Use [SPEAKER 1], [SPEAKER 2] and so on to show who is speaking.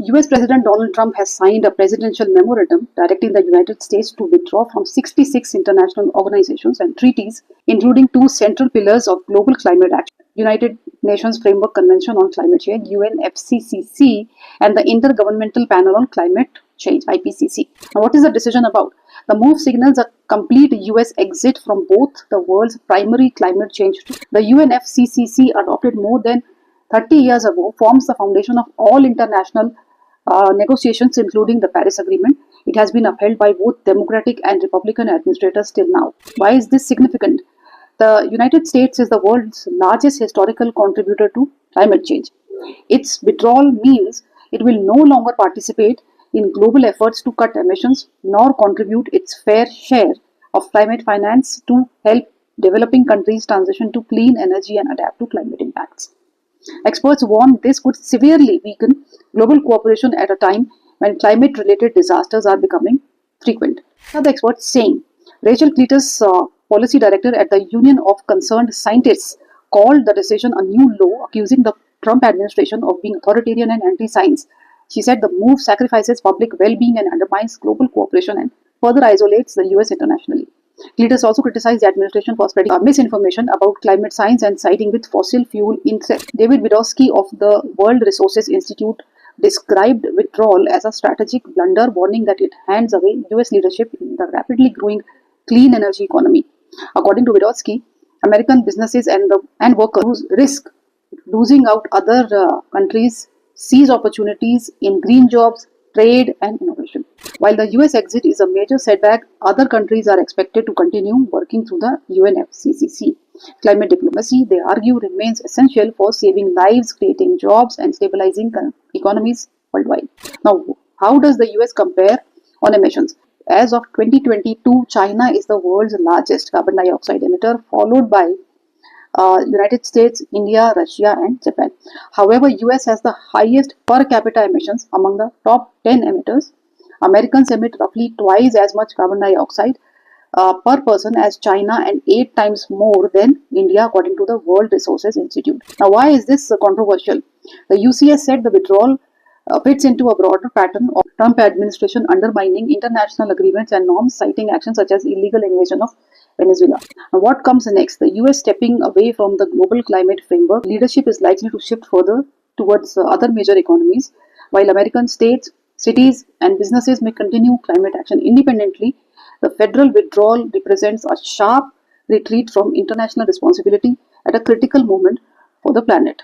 [SPEAKER 1] US President Donald Trump has signed a presidential memorandum directing the United States to withdraw from 66 international organizations and treaties, including two central pillars of global climate action: United Nations Framework Convention on Climate Change (UNFCCC) and the Intergovernmental Panel on Climate Change (IPCC). Now, what is the decision about? The move signals a complete US exit from both the world's primary climate change. The UNFCCC, adopted more than 30 years ago, forms the foundation of all international negotiations, including the Paris Agreement. It has been upheld by both Democratic and Republican administrators till now. Why is this significant? The United States is the world's largest historical contributor to climate change. Its withdrawal means it will no longer participate in global efforts to cut emissions nor contribute its fair share of climate finance to help developing countries transition to clean energy and adapt to climate impacts. Experts warn this could severely weaken global cooperation at a time when climate-related disasters are becoming frequent. What are the experts saying? Rachel Cletus, policy director at the Union of Concerned Scientists, called the decision a new low, accusing the Trump administration of being authoritarian and anti-science. She said the move sacrifices public well-being and undermines global cooperation and further isolates the US internationally. Cletus also criticized the administration for spreading misinformation about climate science and siding with fossil fuel interests. David Widowski of the World Resources Institute described withdrawal as a strategic blunder, warning that it hands away US leadership in the rapidly growing clean energy economy. According to Widowski, American businesses and workers risk losing out other countries seize opportunities in green jobs, trade, and innovation. While the US exit is a major setback, other countries are expected to continue working through the UNFCCC. Climate diplomacy, they argue, remains essential for saving lives, creating jobs, and stabilizing economies worldwide. Now, how does the US compare on emissions? As of 2022, China is the world's largest carbon dioxide emitter, followed by United States, India, Russia, and Japan. However, US has the highest per capita emissions among the top 10 emitters. Americans emit roughly twice as much carbon dioxide per person as China and 8 times more than India, according to the World Resources Institute. Now, why is this controversial? The UCS said the withdrawal fits into a broader pattern of Trump administration undermining international agreements and norms, citing actions such as illegal invasion of Venezuela. Now, what comes next? The US stepping away from the global climate framework. Leadership is likely to shift further towards other major economies, while American states, cities, and businesses may continue climate action independently. The federal withdrawal represents a sharp retreat from international responsibility at a critical moment for the planet.